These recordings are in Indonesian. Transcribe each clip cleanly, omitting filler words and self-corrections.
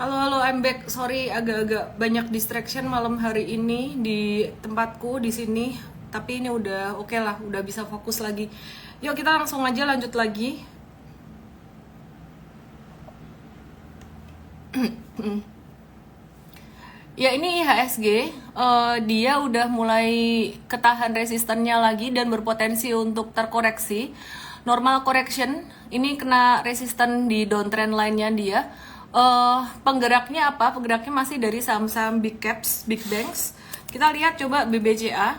Halo, halo, I'm back. Sorry, agak-agak banyak distraction malam hari ini di tempatku di sini. Tapi ini udah oke lah, udah bisa fokus lagi. Yuk kita langsung aja lanjut lagi. Ya ini IHSG, dia udah mulai ketahan resistennya lagi dan berpotensi untuk terkoreksi. Normal correction, ini kena resisten di downtrend line-nya dia. Penggeraknya apa? Penggeraknya masih dari saham-saham big caps, big banks. Kita lihat coba BBCA.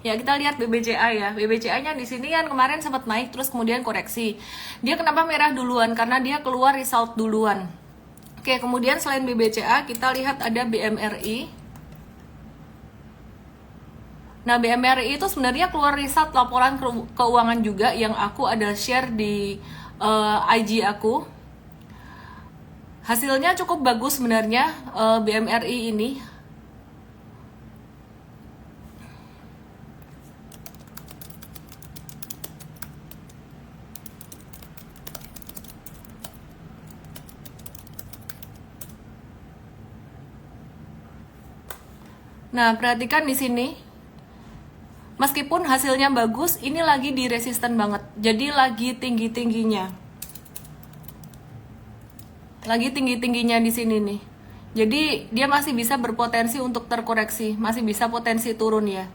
Ya kita lihat BBCA ya. BBCA-nya di sini kan kemarin sempat naik terus kemudian koreksi. Dia kenapa merah duluan? Karena dia keluar result duluan. Oke, kemudian selain BBCA kita lihat ada BMRI. Nah, BMRI itu sebenarnya keluar result laporan keuangan juga yang aku ada share di IG aku. Hasilnya cukup bagus sebenarnya BMRI ini. Nah, perhatikan di sini. Meskipun hasilnya bagus, ini lagi di resisten banget. Jadi lagi tinggi-tingginya. Lagi tinggi-tingginya di sini nih. Jadi dia masih bisa berpotensi untuk terkoreksi, masih bisa potensi turun ya.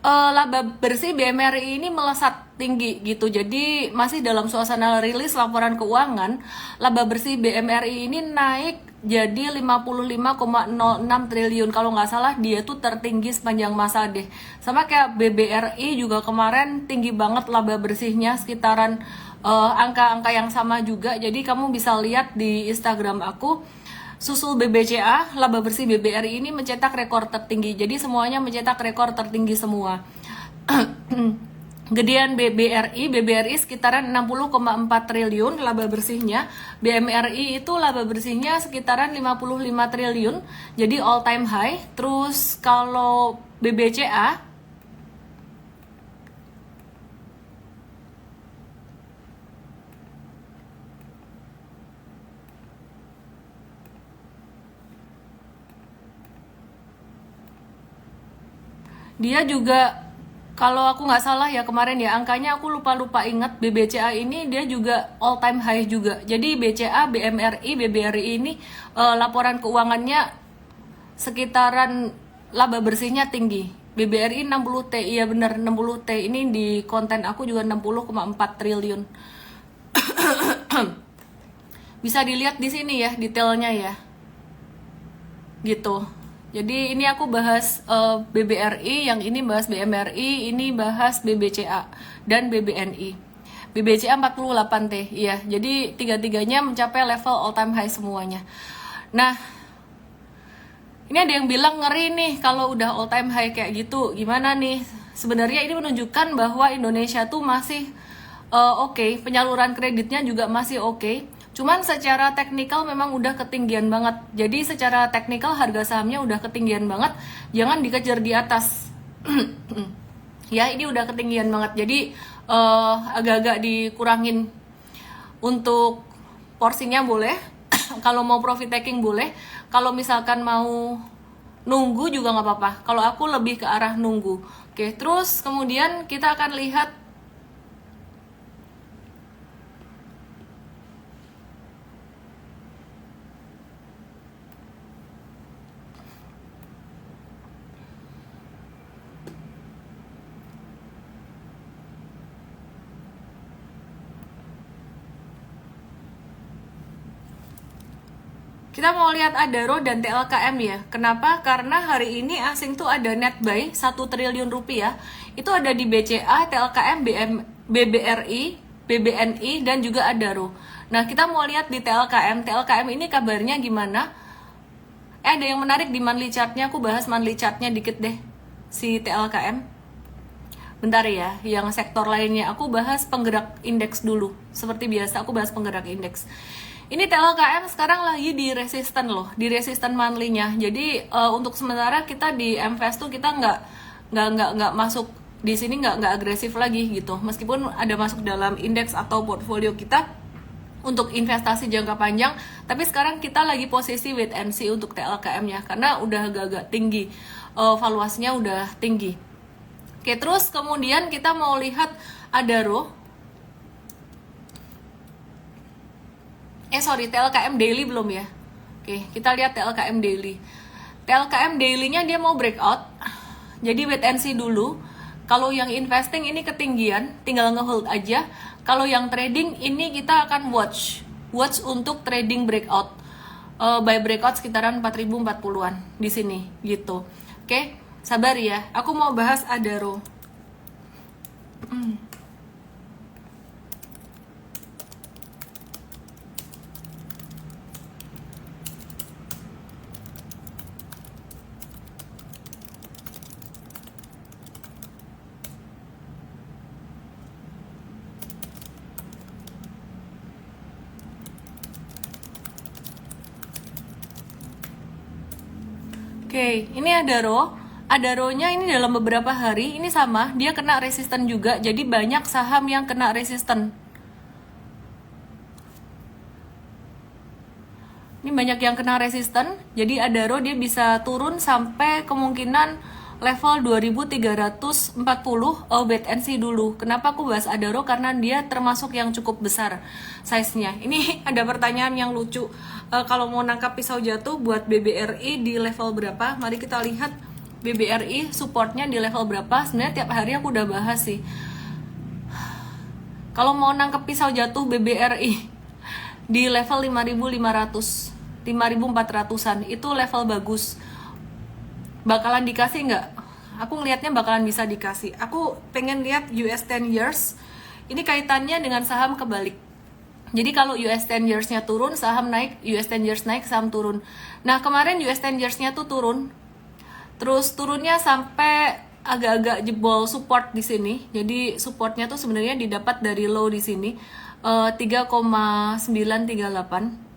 Laba bersih BMRI ini melesat tinggi gitu. Jadi masih dalam suasana rilis laporan keuangan, laba bersih BMRI ini naik jadi 55,06 triliun. Kalau nggak salah dia tuh tertinggi sepanjang masa deh. Sama kayak BBRI juga kemarin tinggi banget laba bersihnya sekitaran angka-angka yang sama juga. Jadi kamu bisa lihat di Instagram aku. Susul BBCA, laba bersih BBRI ini mencetak rekor tertinggi. Jadi semuanya mencetak rekor tertinggi semua. Gedean BBRI sekitaran 60,4 triliun laba bersihnya. BMRI itu laba bersihnya sekitaran 55 triliun. Jadi all time high. Terus kalau BBCA dia juga, kalau aku nggak salah ya kemarin ya angkanya aku lupa ingat, BBCA ini dia juga all time high juga. Jadi BCA, BMRI, BBRI ini laporan keuangannya sekitaran laba bersihnya tinggi. BBRI 60T, iya benar 60T. Ini di konten aku juga 60,4 triliun. Bisa dilihat di sini ya detailnya ya. Gitu. Jadi ini aku bahas BBRI, yang ini bahas BMRI, ini bahas BBCA dan BBNI. BBCA 48T, iya. Jadi tiga-tiganya mencapai level all time high semuanya. Nah, ini ada yang bilang ngeri nih kalau udah all time high kayak gitu. Gimana nih? Sebenarnya ini menunjukkan bahwa Indonesia tuh masih oke, penyaluran kreditnya juga masih oke. Cuman secara teknikal memang udah ketinggian banget. Jadi secara teknikal harga sahamnya udah ketinggian banget. Jangan dikejar di atas. Ya ini udah ketinggian banget. Jadi agak-agak dikurangin. Untuk porsinya boleh. Kalau mau profit taking boleh. Kalau misalkan mau nunggu juga nggak apa-apa. Kalau aku lebih ke arah nunggu. Oke, terus kemudian kita akan lihat kita mau lihat Adaro dan TLKM ya. Kenapa? Karena hari ini asing tuh ada net buy 1 triliun rupiah. Itu ada di BCA, TLKM, BBRI, BBNI, dan juga Adaro. Nah, kita mau lihat di TLKM. TLKM ini kabarnya gimana? Ada yang menarik di monthly chartnya. Aku bahas monthly chartnya dikit deh. Si TLKM. Bentar ya, yang sektor lainnya. Aku bahas penggerak indeks dulu. Seperti biasa, aku bahas penggerak indeks. Ini TLKM sekarang lagi di resisten loh, di resisten monthly-nya. Jadi untuk sementara kita di MVS tuh kita nggak masuk di sini nggak agresif lagi gitu, meskipun ada masuk dalam indeks atau portfolio kita untuk investasi jangka panjang, tapi sekarang kita lagi posisi wait and see untuk TLKM-nya karena udah agak-agak tinggi, valuasinya udah tinggi. Oke, terus kemudian kita mau lihat Adaro. TLKM daily belum ya? Oke, kita lihat TLKM daily. TLKM daily-nya dia mau breakout. Jadi wait and see dulu. Kalau yang investing ini ketinggian, tinggal ngehold aja. Kalau yang trading ini kita akan watch untuk trading breakout. Buy breakout sekitaran 4040-an di sini gitu. Oke, sabar ya. Aku mau bahas Adaro. Oke, ini Adaronya ini dalam beberapa hari ini sama, dia kena resisten juga. Jadi banyak saham yang kena resisten. Ini banyak yang kena resisten. Jadi Adaro dia bisa turun sampai kemungkinan level 2340. Wait and see dulu. Kenapa aku bahas Adaro? Karena dia termasuk yang cukup besar size-nya. Ini ada pertanyaan yang lucu. Kalau mau nangkap pisau jatuh buat BBRI di level berapa? Mari kita lihat BBRI supportnya di level berapa. Sebenarnya tiap hari aku udah bahas sih. Kalau mau nangkep pisau jatuh BBRI di level 5.500, 5.400-an itu level bagus. Bakalan dikasih nggak? Aku ngelihatnya bakalan bisa dikasih. Aku pengen lihat US 10 years. Ini kaitannya dengan saham kebalik. Jadi kalau US 10 years-nya turun, saham naik, US 10 years naik, saham turun. Nah, kemarin US 10 years-nya tuh turun. Terus turunnya sampai agak-agak jebol support di sini. Jadi supportnya tuh sebenarnya didapat dari low di sini, 3,938.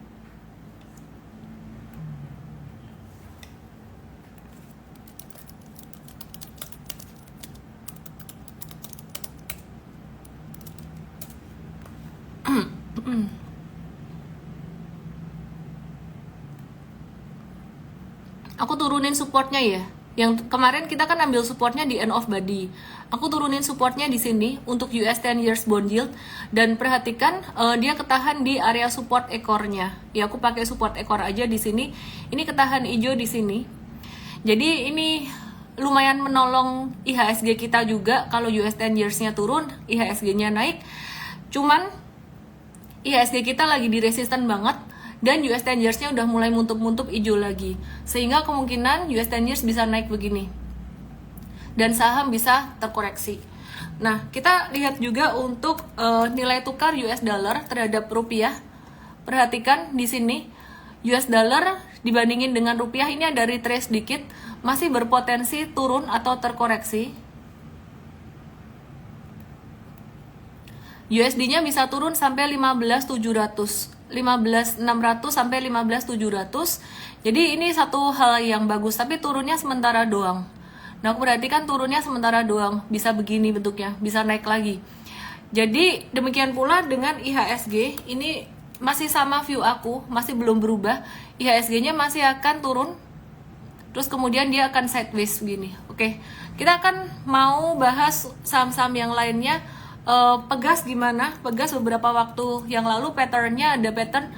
Aku turunin supportnya ya. Yang kemarin kita kan ambil supportnya di end of body. Aku turunin supportnya di sini untuk US 10 years bond yield, dan perhatikan dia ketahan di area support ekornya. Ya aku pakai support ekor aja di sini. Ini ketahan hijau di sini. Jadi ini lumayan menolong IHSG kita juga. Kalau US 10 years-nya turun, IHSG-nya naik. Cuman IHSG kita lagi di resisten banget, dan US 10 years-nya udah mulai muntup-muntup hijau lagi, sehingga kemungkinan US 10 years bisa naik begini dan saham bisa terkoreksi. Nah, kita lihat juga untuk nilai tukar US dollar terhadap rupiah. Perhatikan di sini US dollar dibandingin dengan rupiah ini ada retrace dikit, masih berpotensi turun atau terkoreksi. USD-nya bisa turun sampai 15.700, 15.600 sampai 15.700. Jadi ini satu hal yang bagus, tapi turunnya sementara doang. Nah, aku perhatikan turunnya sementara doang, bisa begini bentuknya, bisa naik lagi. Jadi demikian pula dengan IHSG, ini masih sama view aku, masih belum berubah. IHSG-nya masih akan turun, terus kemudian dia akan sideways begini. Oke, kita akan mau bahas saham-saham yang lainnya. Pegas gimana? Pegas beberapa waktu yang lalu patternnya ada pattern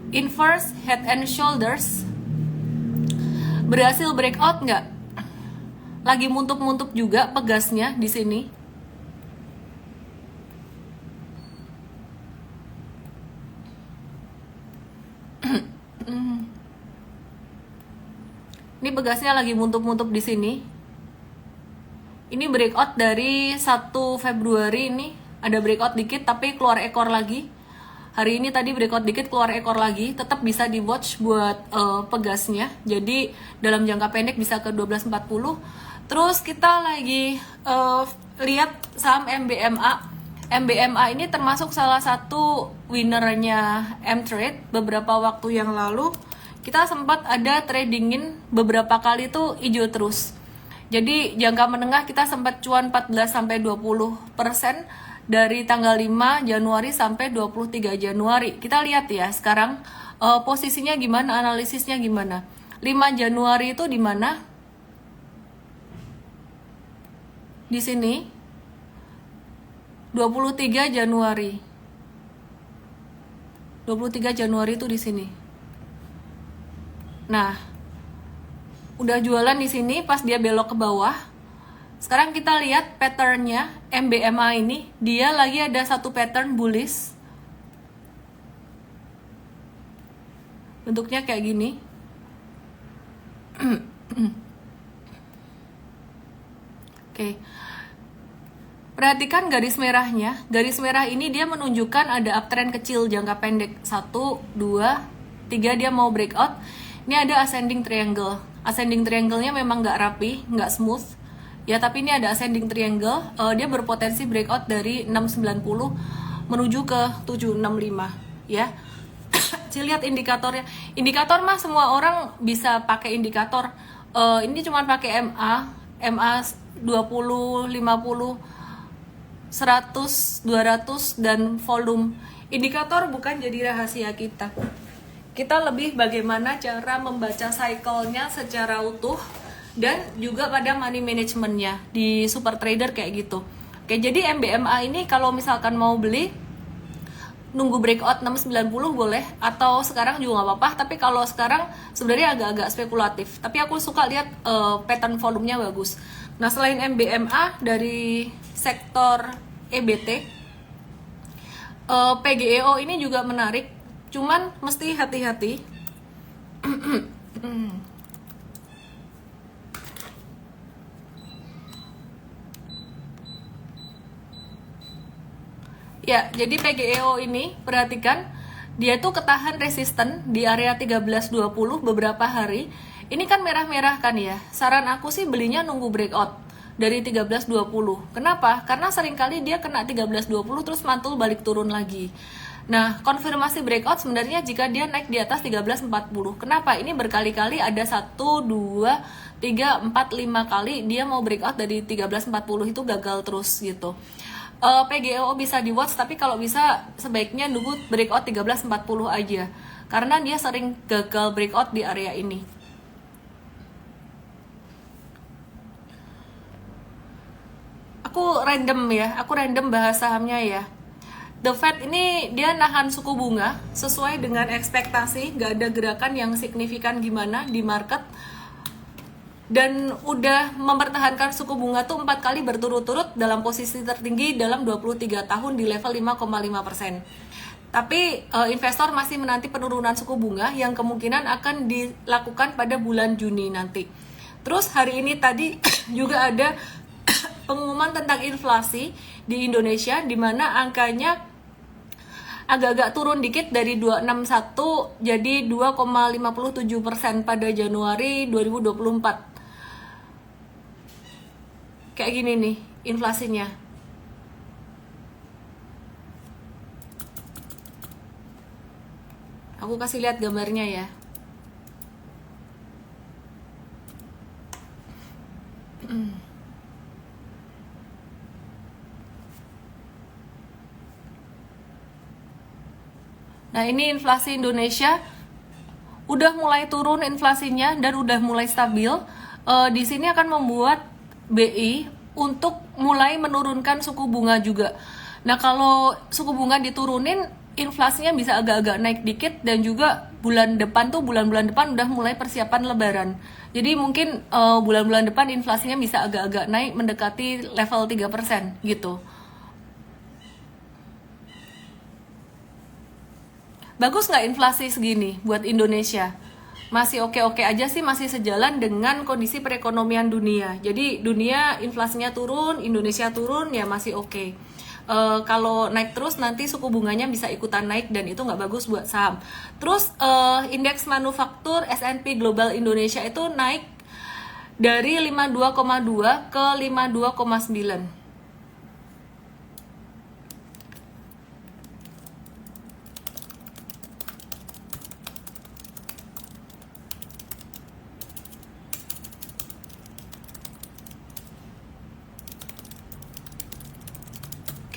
inverse head and shoulders. Berhasil breakout nggak? Lagi muntup-muntup juga Pegasnya di sini. Ini Pegasnya lagi muntup-muntup di sini. Ini breakout dari 1 Februari ini, ada breakout dikit tapi keluar ekor lagi. Hari ini tadi breakout dikit keluar ekor lagi, tetap bisa di watch buat Pegasnya. Jadi dalam jangka pendek bisa ke 1240. Terus kita lagi lihat saham MBMA. MBMA ini termasuk salah satu winnernya M-Trade beberapa waktu yang lalu. Kita sempat ada tradingin beberapa kali tuh hijau terus. Jadi jangka menengah kita sempat cuan 14-20% dari tanggal 5 Januari sampai 23 Januari. Kita lihat ya sekarang posisinya gimana, analisisnya gimana. 5 Januari itu di mana? Di sini. 23 Januari. 23 Januari itu di sini. Nah, udah jualan di sini pas dia belok ke bawah. Sekarang kita lihat patternnya MBMA ini, dia lagi ada satu pattern bullish. Bentuknya kayak gini. Oke. Perhatikan garis merahnya. Garis merah ini dia menunjukkan ada uptrend kecil jangka pendek. 1, 2, 3 dia mau breakout. Ini ada ascending triangle. Ascending triangle-nya memang nggak rapi, nggak smooth. Ya, tapi ini ada ascending triangle. Dia berpotensi breakout dari 690 menuju ke 765. Ya. Lihat indikatornya. Indikator mah semua orang bisa pakai indikator. Ini cuma pakai MA 20, 50, 100, 200 dan volume. Indikator bukan jadi rahasia kita. Kita lebih bagaimana cara membaca cycle-nya secara utuh dan juga pada money management-nya di super trader kayak gitu. Oke, jadi MBMA ini kalau misalkan mau beli nunggu breakout 690 boleh, atau sekarang juga nggak apa-apa. Tapi kalau sekarang sebenarnya agak-agak spekulatif, tapi aku suka lihat pattern volumenya bagus. Nah, selain MBMA dari sektor EBT, PGEO ini juga menarik, cuman mesti hati-hati. Ya, jadi PGEO ini perhatikan dia tuh ketahan resisten di area 1320 beberapa hari. Ini kan merah-merah kan ya. Saran aku sih belinya nunggu breakout dari 1320. Kenapa? Karena seringkali dia kena 1320 terus mantul balik turun lagi. Nah, konfirmasi breakout sebenarnya jika dia naik di atas 1340. Kenapa? Ini berkali-kali ada 1, 2, 3, 4, 5 kali dia mau breakout dari 1340 itu gagal terus gitu. PGEO bisa di watch, tapi kalau bisa sebaiknya nunggu breakout 1340 aja karena dia sering gagal breakout di area ini. Aku random bahas sahamnya ya. The Fed ini dia nahan suku bunga sesuai dengan ekspektasi, gak ada gerakan yang signifikan gimana di market. Dan udah mempertahankan suku bunga tuh 4 kali berturut-turut dalam posisi tertinggi dalam 23 tahun di level 5,5%. Tapi investor masih menanti penurunan suku bunga yang kemungkinan akan dilakukan pada bulan Juni nanti. Terus hari ini tadi juga ada pengumuman tentang inflasi di Indonesia, di mana angkanya agak-agak turun dikit dari 261 jadi 2,57% pada Januari 2024. Kayak gini nih inflasinya. Aku kasih lihat gambarnya ya. Nah, ini inflasi Indonesia udah mulai turun inflasinya dan udah mulai stabil. Di sini akan membuat BI untuk mulai menurunkan suku bunga juga. Nah, kalau suku bunga diturunin, inflasinya bisa agak-agak naik dikit, dan juga bulan depan bulan-bulan depan udah mulai persiapan lebaran. Jadi mungkin bulan-bulan depan inflasinya bisa agak-agak naik mendekati level 3% gitu. Bagus nggak inflasi segini buat Indonesia? Masih oke-oke aja sih, masih sejalan dengan kondisi perekonomian dunia. Jadi dunia inflasinya turun, Indonesia turun, ya masih oke. Kalau naik terus nanti suku bunganya bisa ikutan naik dan itu nggak bagus buat saham. Terus indeks manufaktur S&P Global Indonesia itu naik dari 52,2 ke 52,9.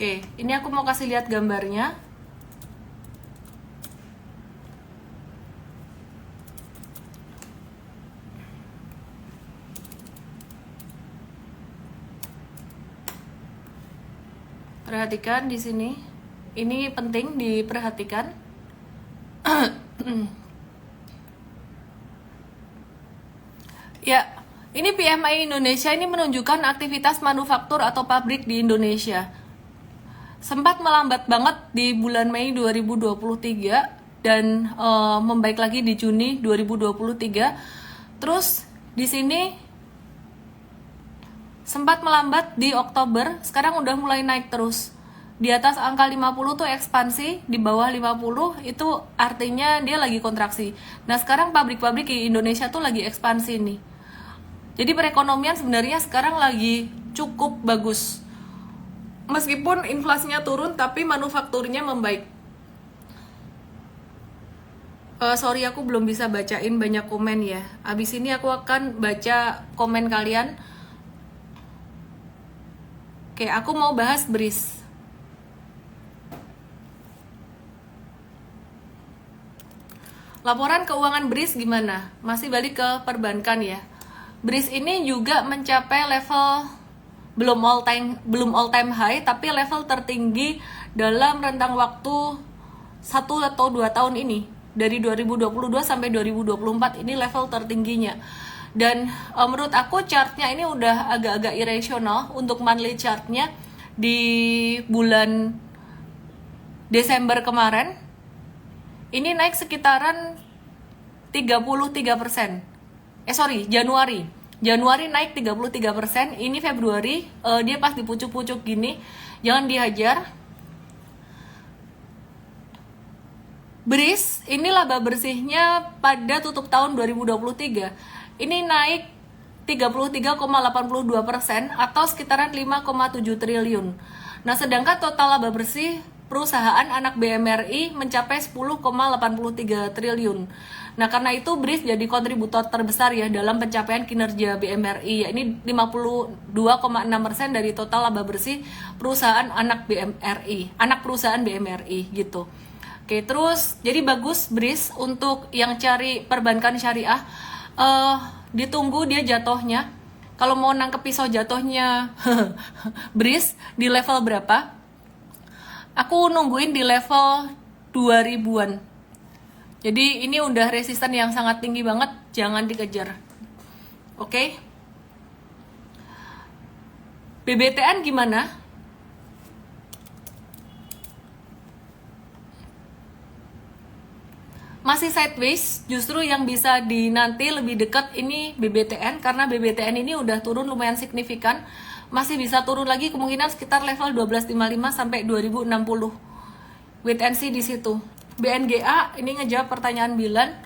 Oke, ini aku mau kasih lihat gambarnya. Perhatikan di sini. Ini penting diperhatikan. Ya, ini PMI Indonesia ini menunjukkan aktivitas manufaktur atau pabrik di Indonesia. Sempat melambat banget di bulan Mei 2023 dan membaik lagi di Juni 2023. Terus di sini sempat melambat di Oktober, sekarang udah mulai naik terus. Di atas angka 50 tuh ekspansi, di bawah 50 itu artinya dia lagi kontraksi. Nah, sekarang pabrik-pabrik di Indonesia tuh lagi ekspansi nih. Jadi perekonomian sebenarnya sekarang lagi cukup bagus. Meskipun inflasinya turun, tapi manufakturnya membaik. Sorry, aku belum bisa bacain banyak komen ya. Abis ini aku akan baca komen kalian. Oke, aku mau bahas BRIS. Laporan keuangan BRIS gimana? Masih balik ke perbankan ya. BRIS ini juga mencapai level belum all time high, tapi level tertinggi dalam rentang waktu 1 atau 2 tahun ini. Dari 2022 sampai 2024 ini level tertingginya. Dan menurut aku chartnya ini udah agak-agak irasional untuk monthly chartnya di bulan Desember kemarin. Ini naik sekitaran 33%. Januari naik 33%. Ini Februari dia pas di pucuk-pucuk gini, jangan dihajar. BRIS ini laba bersihnya pada tutup tahun 2023 ini naik 33,82% atau sekitaran 5,7 triliun. Nah, sedangkan total laba bersih perusahaan anak BMRI mencapai 10,83 triliun. Nah, karena itu BRIS jadi kontributor terbesar ya dalam pencapaian kinerja BMRI, yakni 52,6% dari total laba bersih perusahaan anak perusahaan BMRI gitu. Oke, terus jadi bagus BRIS untuk yang cari perbankan syariah. Ditunggu dia jatuhnya. Kalau mau nangkep pisau jatuhnya BRIS di level berapa? Aku nungguin di level 2000-an. Jadi ini udah resisten yang sangat tinggi banget, jangan dikejar. Oke. BBTN gimana? Masih sideways, justru yang bisa dinanti lebih dekat ini BBTN, karena BBTN ini udah turun lumayan signifikan. Masih bisa turun lagi kemungkinan sekitar level 1255 sampai 2060. Wait and see di situ. BNGA ini ngejawab pertanyaan Bilan.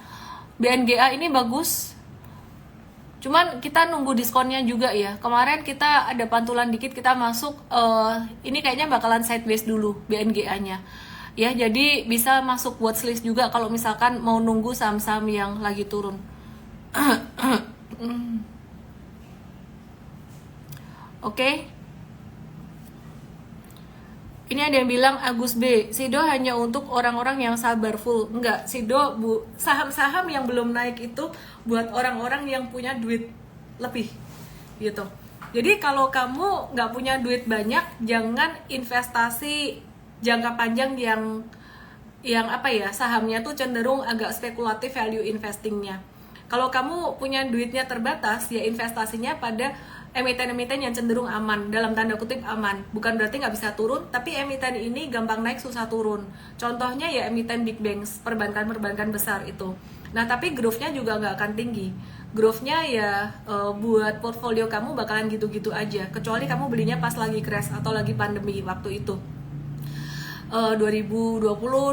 BNGA ini bagus. Cuman kita nunggu diskonnya juga ya. Kemarin kita ada pantulan dikit, kita masuk ini kayaknya bakalan sideways dulu BNGA-nya. Ya, jadi bisa masuk watchlist juga kalau misalkan mau nunggu saham-saham yang lagi turun. Oke. Ini ada yang bilang Agus B, Sido hanya untuk orang-orang yang sabar full. Enggak, Sido saham-saham yang belum naik itu buat orang-orang yang punya duit lebih gitu. Jadi kalau kamu nggak punya duit banyak, jangan investasi jangka panjang yang apa ya, sahamnya tuh cenderung agak spekulatif value investingnya. Kalau kamu punya duitnya terbatas, ya investasinya pada emiten-emiten yang cenderung aman, dalam tanda kutip aman. Bukan berarti nggak bisa turun, tapi emiten ini gampang naik susah turun. Contohnya ya emiten big banks, perbankan-perbankan besar itu. Nah, tapi growth-nya juga nggak akan tinggi. Growth-nya ya buat portfolio kamu bakalan gitu-gitu aja, kecuali kamu belinya pas lagi crash atau lagi pandemi waktu itu. 2020,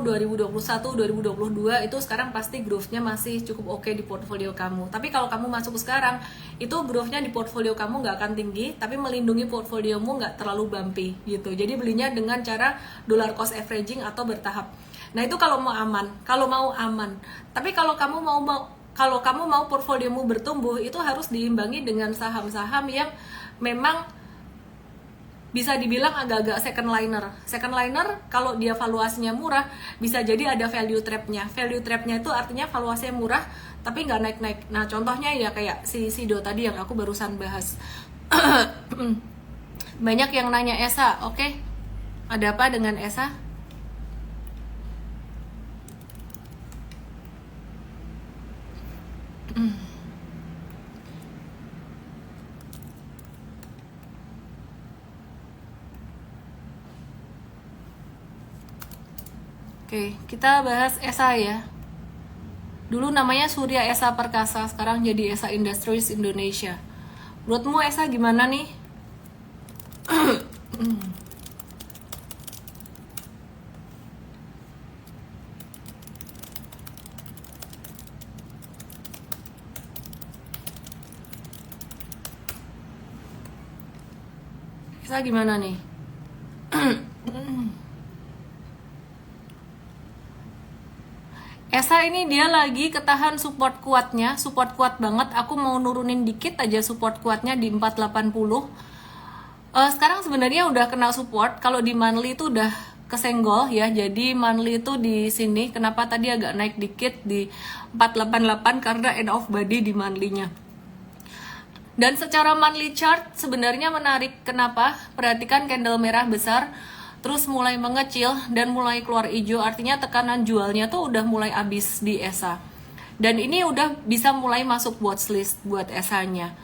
2021, 2022 itu sekarang pasti growth-nya masih cukup oke di portfolio kamu. Tapi kalau kamu masuk sekarang, itu growth-nya di portfolio kamu nggak akan tinggi, tapi melindungi portfoliomu nggak terlalu bumpy gitu. Jadi belinya dengan cara dollar cost averaging atau bertahap. Nah, itu kalau mau aman, Tapi kalau kamu mau portfoliomu bertumbuh, itu harus diimbangi dengan saham-saham yang memang bisa dibilang agak-agak second liner. Second liner kalau dia valuasinya murah, bisa jadi ada value trap-nya. Value trap-nya itu artinya valuasinya murah, tapi nggak naik-naik. Nah, contohnya ya kayak si Sido tadi yang aku barusan bahas. Banyak yang nanya ESA, oke? Ada apa dengan ESA? Oke, kita bahas ESA ya. Dulu namanya Surya Esa Perkasa, sekarang jadi Esa Industries Indonesia. Menurutmu ESA gimana nih? ESA gimana nih? ESA ini dia lagi ketahan support kuatnya, support kuat banget. Aku mau nurunin dikit aja support kuatnya di 480. Sekarang sebenarnya udah kena support. Kalau di monthly itu udah kesenggol ya. Jadi monthly itu di sini. Kenapa tadi agak naik dikit di 488 karena end of body di monthly-nya. Dan secara monthly chart sebenarnya menarik. Kenapa? Perhatikan candle merah besar, terus mulai mengecil dan mulai keluar hijau, artinya tekanan jualnya tuh udah mulai habis di ESA. Dan ini udah bisa mulai masuk watchlist buat ESA-nya.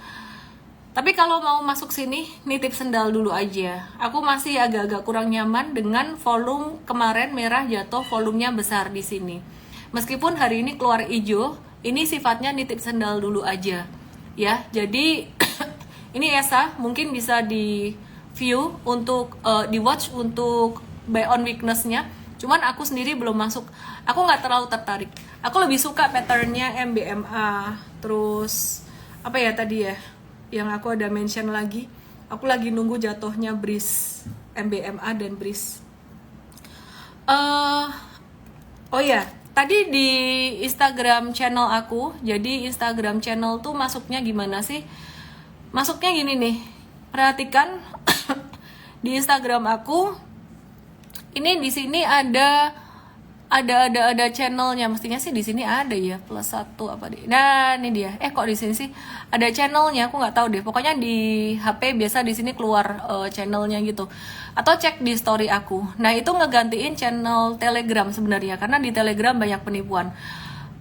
Tapi kalau mau masuk sini, nitip sendal dulu aja. Aku masih agak-agak kurang nyaman dengan volume kemarin merah jatuh, volumenya besar di sini. Meskipun hari ini keluar hijau, ini sifatnya nitip sendal dulu aja. Ya, jadi ini ESA mungkin bisa di view untuk di watch untuk buy on weakness-nya. Cuman aku sendiri belum masuk. Aku nggak terlalu tertarik. Aku lebih suka patternnya MBMA. Terus apa ya tadi ya? Yang aku ada mention lagi. Aku lagi nunggu jatuhnya Breeze, MBMA dan Breeze. Oh ya, tadi di Instagram channel aku. Jadi Instagram channel tuh masuknya gimana sih? Masuknya gini nih. Perhatikan di Instagram aku ini di sini ada channelnya, mestinya sih di sini ada ya +1 apa deh. Nah ini dia, kok di sini sih ada channelnya, aku nggak tahu deh. Pokoknya di HP biasa di sini keluar channelnya gitu. Atau cek di story aku. Nah itu ngegantiin channel Telegram sebenarnya karena di Telegram banyak penipuan.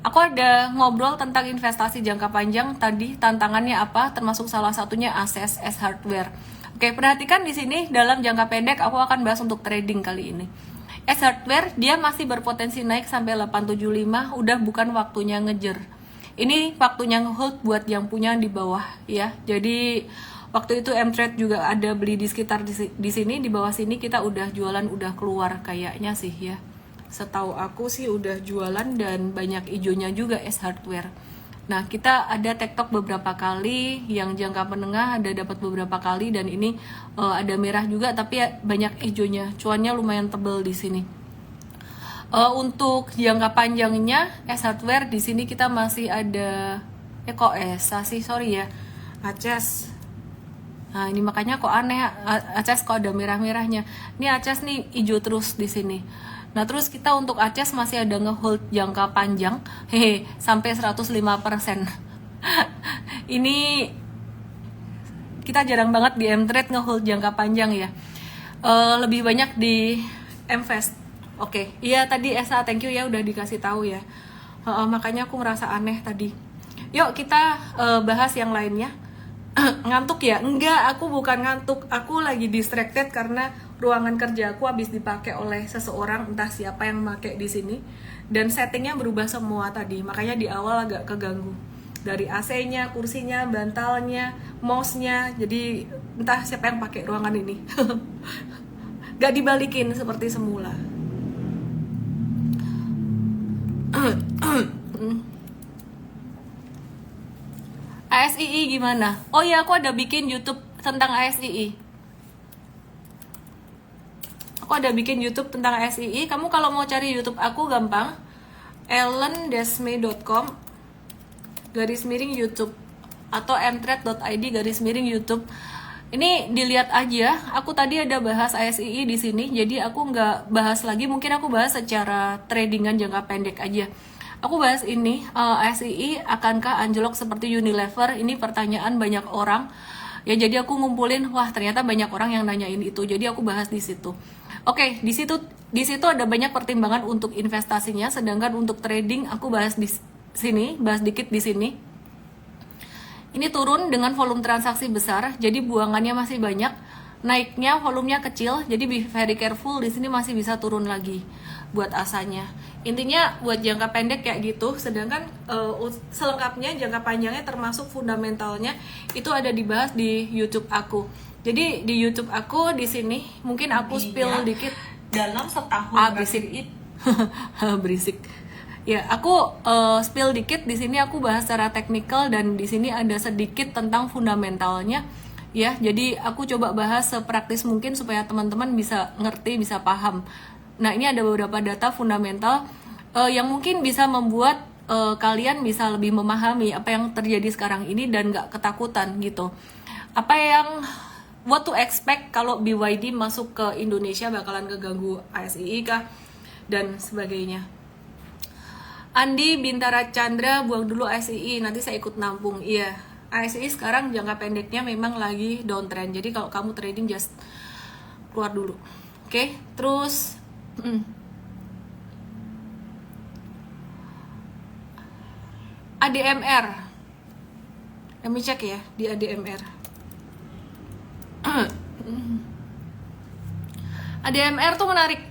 Aku ada ngobrol tentang investasi jangka panjang tadi, tantangannya apa, termasuk salah satunya ASES S Hardware. Oke, perhatikan di sini dalam jangka pendek aku akan bahas untuk trading kali ini. S Hardware dia masih berpotensi naik sampai 875, udah bukan waktunya ngejer. Ini waktunya nge-hold buat yang punya di bawah ya. Jadi waktu itu M-Trade juga ada beli di sekitar di sini, di bawah sini kita udah jualan, udah keluar kayaknya sih ya. Setahu aku sih udah jualan dan banyak ijonya juga S Hardware. Nah, kita ada tektok beberapa kali, yang jangka menengah ada dapat beberapa kali, dan ini ada merah juga, tapi ya banyak hijaunya. Cuannya lumayan tebal di sini. Untuk jangka panjangnya, S Hardware di sini kita masih ada, kok ESA sih, sorry ya, ACES. Nah, ini makanya kok aneh, ACES kok ada merah-merahnya. Ini ACES nih hijau terus di sini. Nah, terus kita untuk ACES masih ada ngehold jangka panjang, sampai 105%. Ini kita jarang banget di M-Trade ngehold jangka panjang ya. Lebih banyak di M-Fast. Oke, iya tadi Esa, thank you ya udah dikasih tahu ya. Makanya aku merasa aneh tadi. Yuk kita bahas yang lainnya. Ngantuk ya? Enggak, aku bukan ngantuk. Aku lagi distracted karena ruangan kerja aku habis dipakai oleh seseorang, entah siapa yang pakai di sini, dan settingnya berubah semua tadi, makanya di awal agak keganggu dari AC-nya, kursinya, bantalnya, mouse-nya, jadi entah siapa yang pakai ruangan ini. Gak dibalikin seperti semula. ASII gimana? Oh ya, aku ada bikin YouTube tentang ASII. Aku ada bikin YouTube tentang ASII. Kamu kalau mau cari YouTube aku gampang. ellendesme.com /YouTube atau mtrade.id /YouTube. Ini dilihat aja, aku tadi ada bahas ASII di sini, jadi aku nggak bahas lagi, mungkin aku bahas secara tradingan jangka pendek aja. Aku bahas ini, ASII akankah anjlok seperti Unilever? Ini pertanyaan banyak orang. Ya jadi aku ngumpulin, wah ternyata banyak orang yang nanyain itu, jadi aku bahas di situ. Oke, di situ ada banyak pertimbangan untuk investasinya, sedangkan untuk trading aku bahas di sini, bahas dikit di sini. Ini turun dengan volume transaksi besar, jadi buangannya masih banyak. Naiknya volumenya kecil, jadi be very careful, di sini masih bisa turun lagi buat asanya. Intinya buat jangka pendek kayak gitu, sedangkan selengkapnya jangka panjangnya termasuk fundamentalnya itu ada dibahas di YouTube aku. Jadi di YouTube aku di sini mungkin aku spill dikit dalam setahun berisik. Berisik. Ya, aku spill dikit di sini, aku bahas secara teknikal dan di sini ada sedikit tentang fundamentalnya ya. Jadi aku coba bahas sepraktis mungkin supaya teman-teman bisa ngerti, bisa paham. Nah, ini ada beberapa data fundamental yang mungkin bisa membuat kalian bisa lebih memahami apa yang terjadi sekarang ini dan gak ketakutan gitu. What to expect kalau BYD masuk ke Indonesia, bakalan keganggu ASII kah dan sebagainya. Andi Bintara Chandra, buang dulu ASII, nanti saya ikut nampung. Iya, ASII sekarang jangka pendeknya memang lagi downtrend. Jadi kalau kamu trading just keluar dulu. Oke, terus ADMR. Let me cek ya di ADMR. ADMR tuh menarik.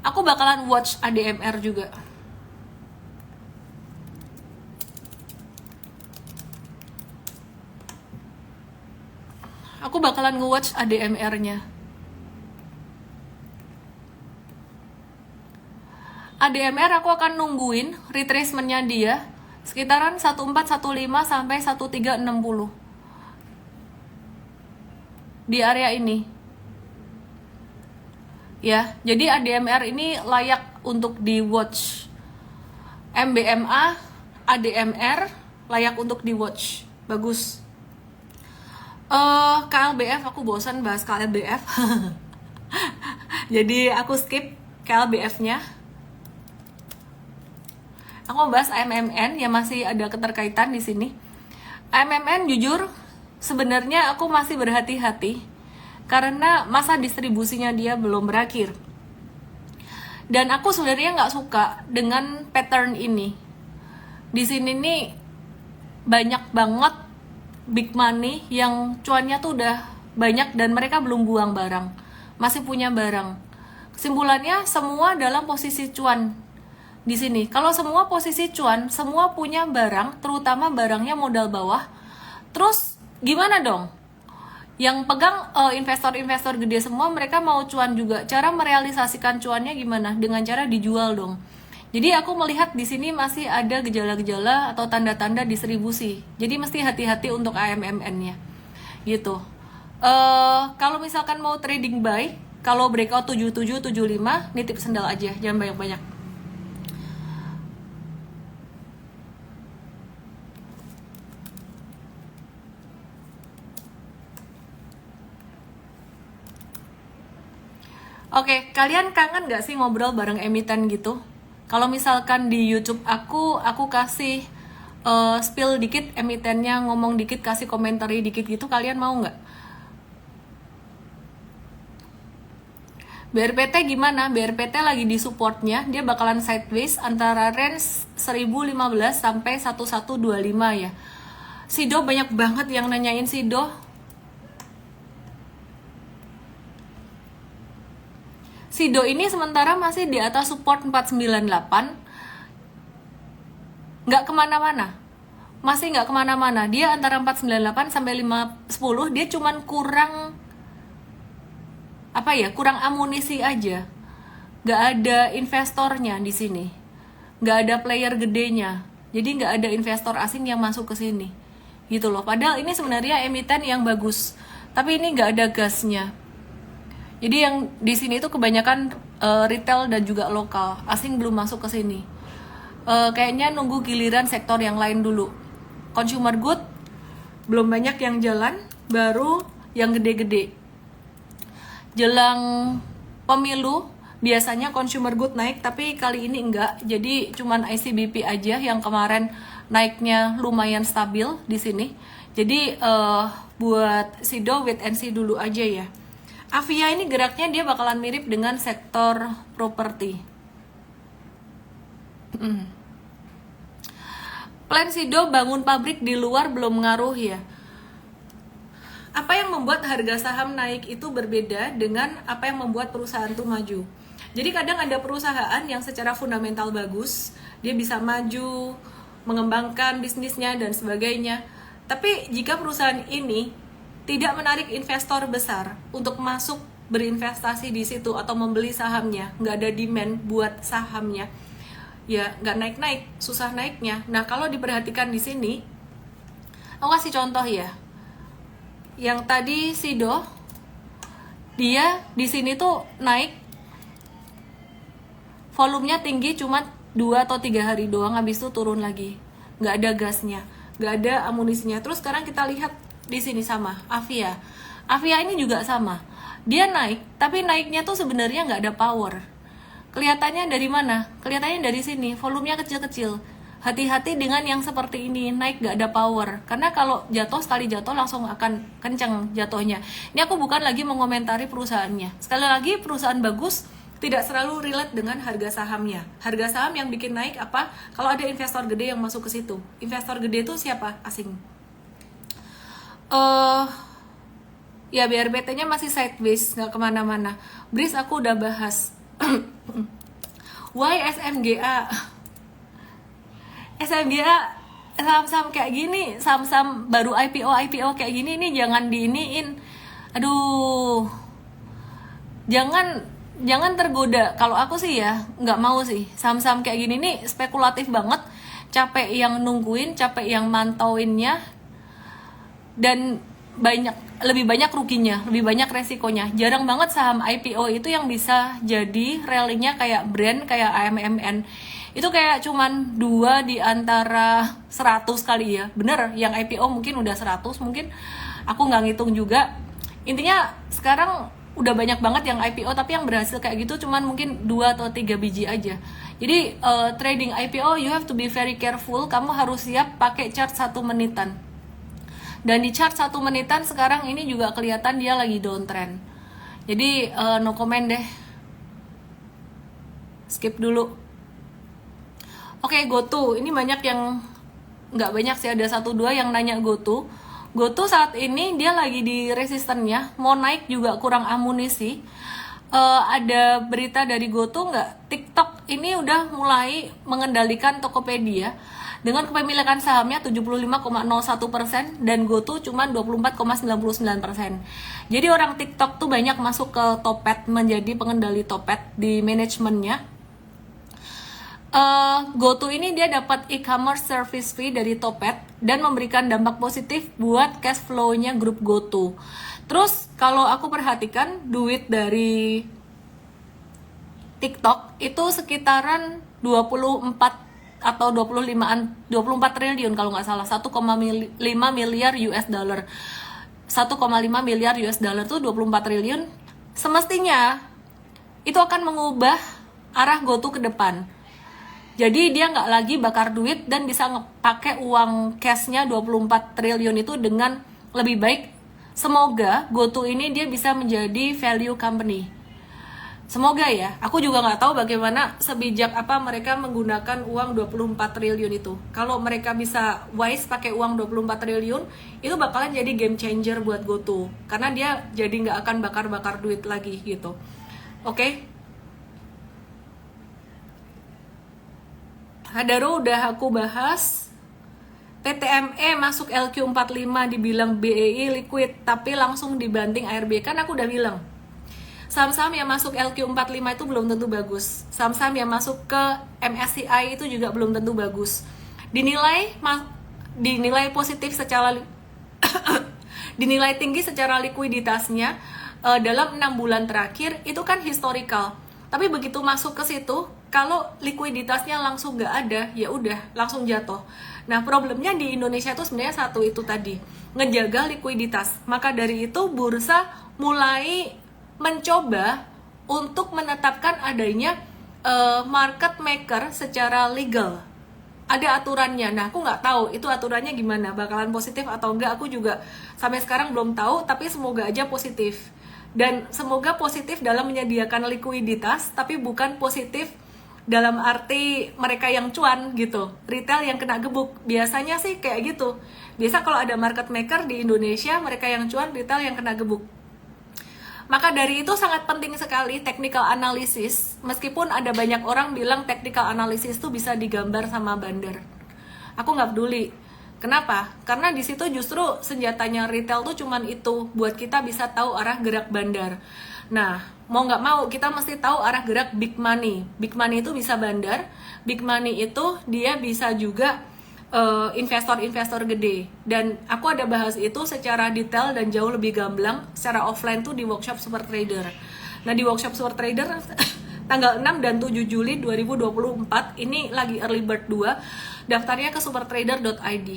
Aku bakalan watch ADMR juga. Aku bakalan nge-watch ADMR-nya. ADMR aku akan nungguin retracement-nya dia sekitaran 1415 sampai 1360. Di area ini. Ya, jadi ADMR ini layak untuk di-watch. MBMA, ADMR layak untuk di-watch. Bagus. KLBF aku bosan bahas KLBF. Jadi aku skip KLBF-nya. Aku mau bahas AMMN yang masih ada keterkaitan di sini. AMMN jujur sebenarnya aku masih berhati-hati karena masa distribusinya dia belum berakhir. Dan aku sebenarnya nggak suka dengan pattern ini. Di sini nih banyak banget big money yang cuannya tuh udah banyak dan mereka belum buang barang, masih punya barang. Kesimpulannya semua dalam posisi cuan di sini. Kalau semua posisi cuan, semua punya barang, terutama barangnya modal bawah. Terus gimana dong? Yang pegang investor-investor gede semua, mereka mau cuan juga. Cara merealisasikan cuannya gimana? Dengan cara dijual dong. Jadi aku melihat di sini masih ada gejala-gejala atau tanda-tanda distribusi. Jadi mesti hati-hati untuk AMMN-nya. Gitu. Kalau misalkan mau trading buy, kalau breakout 77 75, nitip sendal aja, jangan banyak-banyak. Oke, kalian kangen gak sih ngobrol bareng emiten gitu? Kalau misalkan di YouTube aku kasih spill dikit emitennya, ngomong dikit, kasih komentari dikit gitu, kalian mau nggak? BRPT gimana? BRPT lagi di supportnya, dia bakalan sideways antara range 1015 sampai 1125 ya. Sido banyak banget yang nanyain Sido. Sido ini sementara masih di atas support 498, nggak kemana-mana, masih nggak kemana-mana. Dia antara 498 sampai 510, dia cuman kurang kurang amunisi aja. Nggak ada investornya di sini, nggak ada player gedenya, jadi nggak ada investor asing yang masuk ke sini, gitu loh. Padahal ini sebenarnya emiten yang bagus, tapi ini nggak ada gasnya. Jadi yang di sini itu kebanyakan retail dan juga lokal, asing belum masuk ke sini. Kayaknya nunggu giliran sektor yang lain dulu. Consumer good belum banyak yang jalan, baru yang gede-gede. Jelang pemilu biasanya consumer good naik, tapi kali ini enggak. Jadi cuman ICBP aja yang kemarin naiknya lumayan stabil di sini. Jadi buat Sido wait and see dulu aja ya. Avia ini geraknya dia bakalan mirip dengan sektor properti. Plan Sido bangun pabrik di luar belum ngaruh ya. Apa yang membuat harga saham naik itu berbeda dengan apa yang membuat perusahaan itu maju. Jadi kadang ada perusahaan yang secara fundamental bagus, dia bisa maju, mengembangkan bisnisnya dan sebagainya. Tapi jika perusahaan ini tidak menarik investor besar untuk masuk berinvestasi di situ atau membeli sahamnya, nggak ada demand buat sahamnya, ya nggak naik-naik, susah naiknya. Nah kalau diperhatikan di sini, aku kasih contoh ya. Yang tadi Sido, dia di sini tuh naik, volumenya tinggi cuma 2 atau 3 hari doang, habis itu turun lagi, nggak ada gasnya, nggak ada amunisinya. Terus sekarang kita lihat di sini sama Avia. Avia ini juga sama, dia naik, tapi naiknya tuh sebenarnya nggak ada power. Kelihatannya dari mana? Kelihatannya dari sini, volumenya kecil-kecil. Hati-hati dengan yang seperti ini, naik gak ada power. Karena kalau jatuh, sekali jatuh langsung akan kencang jatuhnya. Ini aku bukan lagi mengomentari perusahaannya. Sekali lagi, perusahaan bagus tidak selalu relate dengan harga sahamnya. Harga saham yang bikin naik apa? Kalau ada investor gede yang masuk ke situ. Investor gede itu siapa? Asing. Ya BRBT-nya masih sideways, gak kemana-mana. BRIS aku udah bahas. Why SMGA? SMGA saham-saham kayak gini, saham-saham baru IPO kayak gini, ini jangan diiniin. Aduh, jangan tergoda. Kalau aku sih ya nggak mau sih saham-saham kayak gini nih, spekulatif banget, capek yang nungguin, capek yang mantauinnya, dan lebih banyak ruginya, lebih banyak resikonya. Jarang banget saham IPO itu yang bisa jadi rally-nya kayak brand, kayak AMMN. Itu kayak cuman 2 di antara 100 kali ya. Bener, yang IPO mungkin udah 100, mungkin aku nggak ngitung juga. Intinya sekarang udah banyak banget yang IPO, tapi yang berhasil kayak gitu cuman mungkin 2 atau 3 biji aja. Jadi trading IPO you have to be very careful. Kamu harus siap pakai chart 1 menitan. Dan di chart 1 menitan sekarang ini juga kelihatan dia lagi downtrend. Jadi no comment deh. Skip dulu. Oke, GoTo. Ini banyak yang, nggak banyak sih, ada 1-2 yang nanya GoTo. GoTo saat ini dia lagi di resistennya, mau naik juga kurang amunisi. Ada berita dari GoTo nggak? TikTok ini udah mulai mengendalikan Tokopedia dengan kepemilikan sahamnya 75,01% dan GoTo cuma 24,99%. Jadi orang TikTok tuh banyak masuk ke Topet, menjadi pengendali Topet di manajemennya. GoTo ini dia dapat e-commerce service fee dari Topet dan memberikan dampak positif buat cash flow-nya grup GoTo. Terus kalau aku perhatikan duit dari TikTok itu sekitaran 24 atau 24 triliun kalau nggak salah, 1,5 miliar US dollar. 1,5 miliar US dollar tuh 24 triliun. Semestinya itu akan mengubah arah GoTo ke depan. Jadi dia nggak lagi bakar duit dan bisa pakai uang cashnya 24 triliun itu dengan lebih baik. Semoga GoTo ini dia bisa menjadi value company. Semoga ya. Aku juga nggak tahu bagaimana sebijak apa mereka menggunakan uang 24 triliun itu. Kalau mereka bisa wise pakai uang 24 triliun, itu bakalan jadi game changer buat GoTo. Karena dia jadi nggak akan bakar-bakar duit lagi gitu. Oke? Hadaro udah aku bahas. TTME masuk LQ45 dibilang BEI liquid, tapi langsung dibanting ARB. Kan aku udah bilang, saham-saham yang masuk LQ45 itu belum tentu bagus. Saham-saham yang masuk ke MSCI itu juga belum tentu bagus. Dinilai positif secara dinilai tinggi secara likuiditasnya dalam 6 bulan terakhir itu kan historical. Tapi begitu masuk ke situ, Kalau likuiditasnya langsung nggak ada, ya udah langsung jatuh. Nah, problemnya di Indonesia tuh sebenarnya satu itu tadi, ngejaga likuiditas. Maka dari itu bursa mulai mencoba untuk menetapkan adanya market maker secara legal. Ada aturannya. Nah, aku nggak tahu itu aturannya gimana, bakalan positif atau enggak. Aku juga sampai sekarang belum tahu, tapi semoga aja positif. Dan semoga positif dalam menyediakan likuiditas, tapi bukan positif dalam arti mereka yang cuan gitu, retail yang kena gebuk. Biasanya sih kayak gitu. Biasa kalau ada market maker di Indonesia, mereka yang cuan, retail yang kena gebuk. Maka dari itu sangat penting sekali technical analysis. Meskipun ada banyak orang bilang technical analysis itu bisa digambar sama bandar. Aku nggak peduli. Kenapa? Karena di situ justru senjatanya retail tuh cuman itu, buat kita bisa tahu arah gerak bandar. Nah, mau nggak mau kita mesti tahu arah gerak big money. Big money itu bisa bandar, big money itu dia bisa juga investor-investor gede. Dan aku ada bahas itu secara detail dan jauh lebih gamblang secara offline tuh di workshop Super Trader. Nah, di workshop Super Trader tanggal 6 dan 7 Juli 2024 ini lagi early bird 2, daftarnya ke supertrader.id.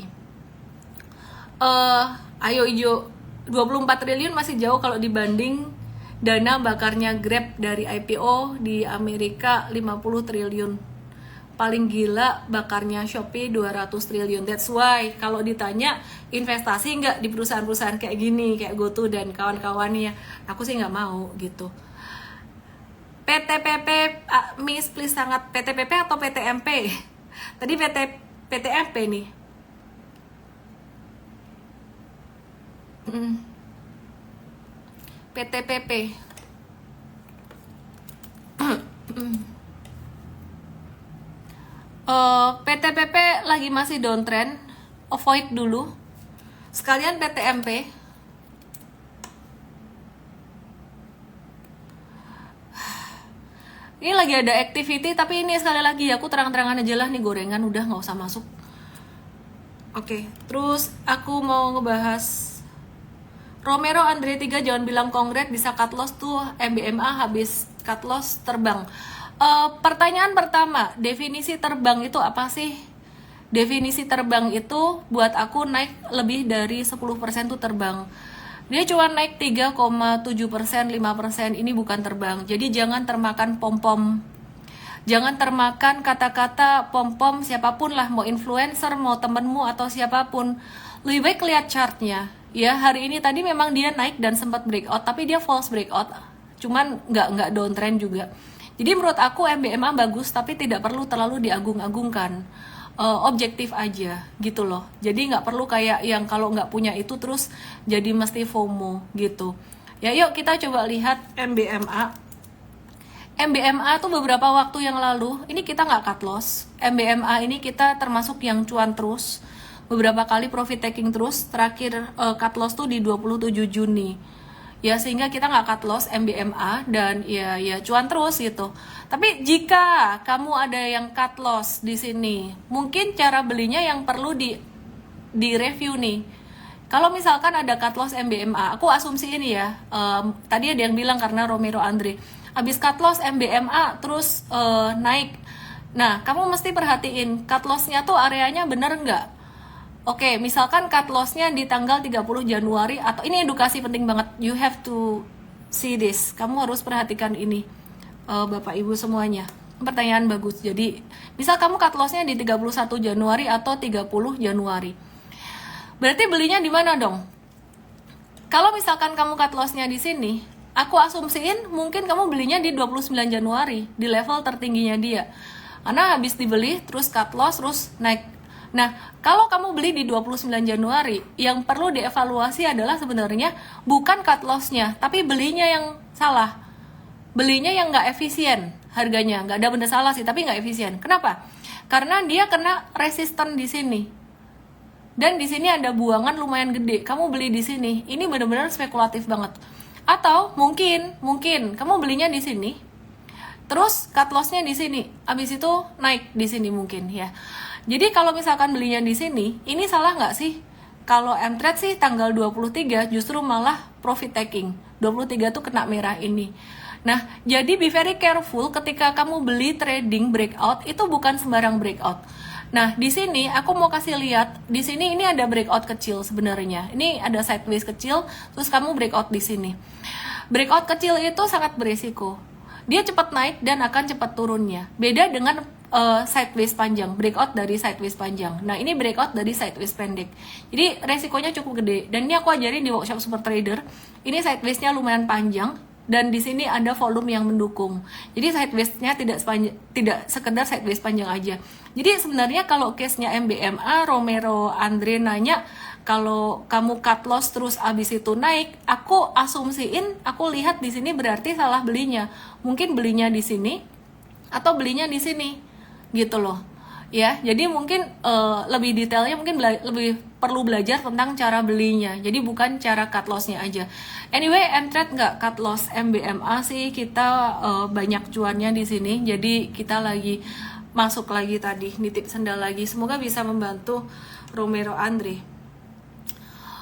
Ayo ijo, 24 triliun masih jauh kalau dibanding dana bakarnya Grab dari IPO di Amerika 50 triliun. Paling gila bakarnya Shopee 200 triliun. That's why kalau ditanya investasi nggak di perusahaan-perusahaan kayak gini, kayak GoTo dan kawan-kawannya, aku sih nggak mau gitu. PTPP, Miss please sangat, PTPP atau PTMP? Tadi PTMP nih. PTPP. PTPP lagi masih downtrend, avoid dulu. Sekalian PTMP. Ini lagi ada activity, tapi ini sekali lagi aku terang-terangan aja lah nih, gorengan udah nggak usah masuk. Oke, terus aku mau ngebahas Romero Andre 3, jangan bilang kongret, bisa cut loss tuh, MBMA habis cut loss terbang. Pertanyaan pertama, definisi terbang itu apa sih? Definisi terbang itu buat aku naik lebih dari 10% tuh terbang. Dia cuma naik 3,7%, 5%, ini bukan terbang. Jadi jangan termakan pom-pom. Jangan termakan kata-kata pom-pom siapapun lah, mau influencer, mau temenmu atau siapapun. Lebih baik lihat chartnya. Ya, hari ini tadi memang dia naik dan sempat breakout, tapi dia false breakout. Cuman nggak downtrend juga. Jadi menurut aku MBMA bagus, tapi tidak perlu terlalu diagung-agungkan. Objektif aja gitu loh. Jadi nggak perlu kayak yang kalau nggak punya itu terus jadi mesti FOMO gitu. Ya yuk kita coba lihat MBMA. MBMA tuh beberapa waktu yang lalu, ini kita nggak cut loss. MBMA ini kita termasuk yang cuan terus. Beberapa kali profit taking terus. Terakhir cut loss tuh di 27 Juni. Ya sehingga kita nggak cut loss MBMA dan ya cuan terus gitu. Tapi jika kamu ada yang cut loss di sini, mungkin cara belinya yang perlu di review nih. Kalau misalkan ada cut loss MBMA, aku asumsi ini ya. Tadi ada yang bilang karena Romero Andre, habis cut loss MBMA terus naik. Nah, kamu mesti perhatiin cut loss-nya tuh areanya bener nggak? Oke, misalkan cut loss-nya di tanggal 30 Januari, atau ini edukasi penting banget, you have to see this, kamu harus perhatikan ini, Bapak Ibu semuanya. Pertanyaan bagus. Jadi, misal kamu cut loss-nya di 31 Januari atau 30 Januari. Berarti belinya di mana dong? Kalau misalkan kamu cut loss-nya di sini, aku asumsiin mungkin kamu belinya di 29 Januari, di level tertingginya dia. Karena habis dibeli, terus cut loss, terus naik. Nah, kalau kamu beli di 29 Januari, yang perlu dievaluasi adalah sebenarnya bukan cut loss-nya, tapi belinya yang salah. Belinya yang nggak efisien harganya. Nggak ada benda salah sih, tapi nggak efisien. Kenapa? Karena dia kena resisten di sini. Dan di sini ada buangan lumayan gede. Kamu beli di sini, ini benar-benar spekulatif banget. Atau mungkin kamu belinya di sini, terus cut loss-nya di sini, abis itu naik di sini mungkin ya. Jadi kalau misalkan belinya di sini, ini salah nggak sih? Kalau M-Trade sih tanggal 23 justru malah profit taking. 23 tuh kena merah ini. Nah, jadi be very careful ketika kamu beli trading breakout, itu bukan sembarang breakout. Nah, di sini aku mau kasih lihat, di sini ini ada breakout kecil sebenarnya. Ini ada sideways kecil, terus kamu breakout di sini. Breakout kecil itu sangat berisiko. Dia cepat naik dan akan cepat turunnya. Beda dengan sideways panjang, breakout dari sideways panjang. Nah, ini breakout dari sideways pendek. Jadi resikonya cukup gede. Dan ini aku ajarin di workshop Super Trader. Ini sideways-nya lumayan panjang dan di sini ada volume yang mendukung. Jadi sideways-nya tidak sekedar sideways panjang aja. Jadi sebenarnya kalau case-nya MBMA, Romero Andre nanya kalau kamu cut loss terus abis itu naik, aku asumsiin, aku lihat di sini berarti salah belinya. Mungkin belinya di sini atau belinya di sini, gitu loh. Ya, jadi mungkin lebih detailnya mungkin lebih perlu belajar tentang cara belinya. Jadi bukan cara cut loss-nya aja. Anyway, Mtrade nggak cut loss, MBMA sih kita banyak cuannya di sini. Jadi kita lagi masuk lagi tadi, nitip sendal lagi. Semoga bisa membantu Romero Andre.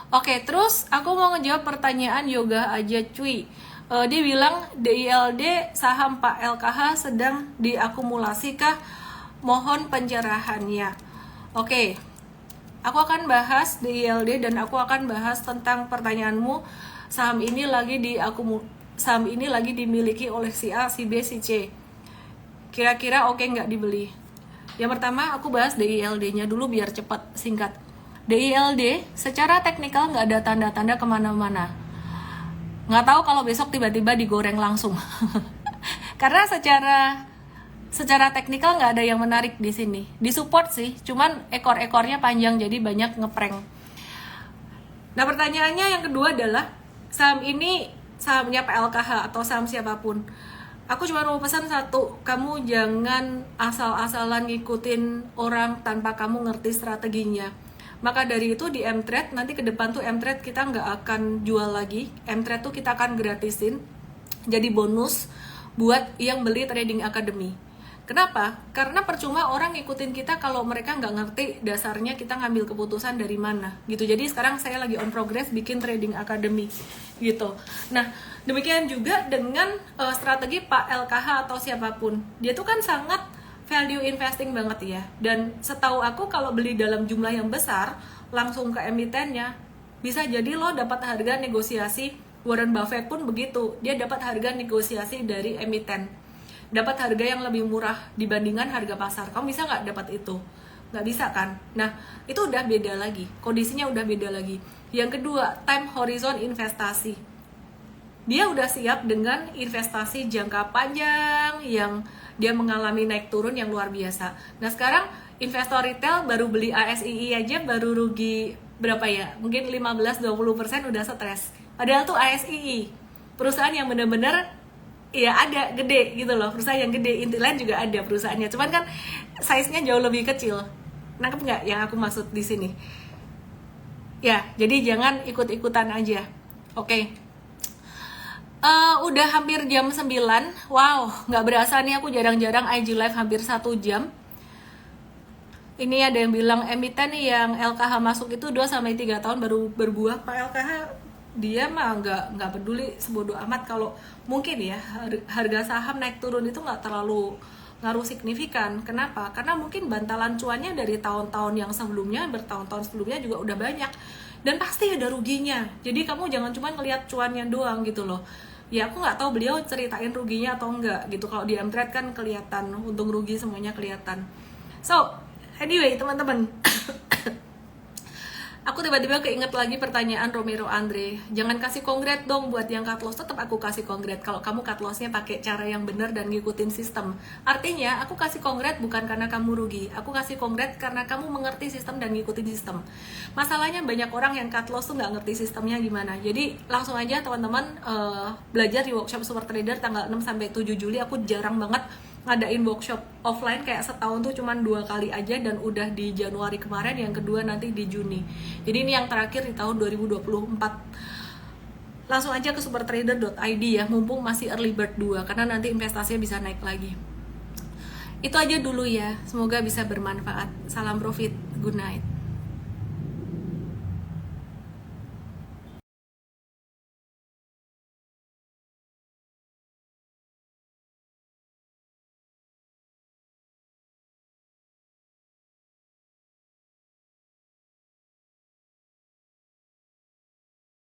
Oke, terus aku mau ngejawab pertanyaan Yoga aja cuy. Dia bilang DILD saham Pak LKH sedang diakumulasi kah? Mohon pencerahannya. Oke, aku akan bahas DILD dan aku akan bahas tentang pertanyaanmu. Saham ini lagi dimiliki oleh si A, si B, si C. Kira-kira oke nggak dibeli? Yang pertama aku bahas DILD-nya dulu biar cepat, singkat. DILD secara teknikal nggak ada tanda-tanda kemana-mana. Nggak tahu kalau besok tiba-tiba digoreng langsung. Karena secara teknikal nggak ada yang menarik di sini. Disupport sih, cuman ekor-ekornya panjang jadi banyak ngeprank. Nah, pertanyaannya yang kedua adalah saham ini sahamnya PLKH atau saham siapapun. Aku cuma mau pesan satu, kamu jangan asal-asalan ngikutin orang tanpa kamu ngerti strateginya. Maka dari itu di Mtrade nanti ke depan tuh Mtrade kita nggak akan jual lagi. Mtrade tuh kita akan gratisin jadi bonus buat yang beli Trading Academy. Kenapa? Karena percuma orang ngikutin kita kalau mereka nggak ngerti dasarnya kita ngambil keputusan dari mana gitu. Jadi sekarang saya lagi on progress bikin Trading Academy gitu. Nah, demikian juga dengan strategi Pak LKH atau siapapun. Dia tuh kan sangat value investing banget ya. Dan setahu aku kalau beli dalam jumlah yang besar langsung ke emitennya bisa jadi lo dapat harga negosiasi. Warren Buffett pun begitu. Dia dapat harga negosiasi dari emiten. Dapat harga yang lebih murah dibandingkan harga pasar. Kamu bisa nggak dapat itu? Nggak bisa kan? Nah, itu udah beda lagi. Kondisinya udah beda lagi. Yang kedua, time horizon investasi. Dia udah siap dengan investasi jangka panjang yang dia mengalami naik turun yang luar biasa. Nah, sekarang investor retail baru beli ASII aja baru rugi berapa ya? Mungkin 15-20% udah stres. Padahal tuh ASII, perusahaan yang benar-benar ya ada gede gitu loh, perusahaan yang gede. Intiland juga ada perusahaannya, cuman kan size-nya jauh lebih kecil. Nangkep nggak yang aku maksud di sini? Ya, jadi jangan ikut-ikutan aja. Oke. Udah hampir jam 9. Wow, nggak berasa nih aku jarang-jarang IG live hampir 1 jam. Ini ada yang bilang emiten yang LKH masuk itu 2-3 tahun baru berbuah. Pak LKH dia mah nggak peduli, sebodoh amat. Kalau mungkin ya harga saham naik turun itu nggak terlalu ngaruh signifikan. Kenapa? Karena mungkin bantalan cuannya dari tahun-tahun yang sebelumnya, bertahun-tahun sebelumnya juga udah banyak dan pasti ada ruginya. Jadi kamu jangan cuma ngelihat cuannya doang gitu loh. Ya aku nggak tahu beliau ceritain ruginya atau enggak gitu. Kalau di Mtrade kan kelihatan untung rugi semuanya kelihatan. So anyway teman-teman. Aku tiba-tiba keinget lagi pertanyaan Romero Andre. Jangan kasih kongret dong buat yang cut loss. Tetap aku kasih kongret kalau kamu cut lossnya pakai cara yang benar dan ngikutin sistem. Artinya aku kasih kongret bukan karena kamu rugi. Aku kasih kongret karena kamu mengerti sistem dan ngikutin sistem. Masalahnya banyak orang yang cut loss tuh nggak ngerti sistemnya gimana. Jadi langsung aja teman-teman belajar di workshop Super Trader tanggal 6-7 Juli. Aku jarang banget ngadain workshop offline, kayak setahun tuh cuman 2 kali aja dan udah di Januari kemarin, yang kedua nanti di Juni. Jadi ini yang terakhir di tahun 2024. Langsung aja ke supertrader.id ya, mumpung masih early bird 2 karena nanti investasinya bisa naik lagi. Itu aja dulu ya, semoga bisa bermanfaat. Salam profit, good night.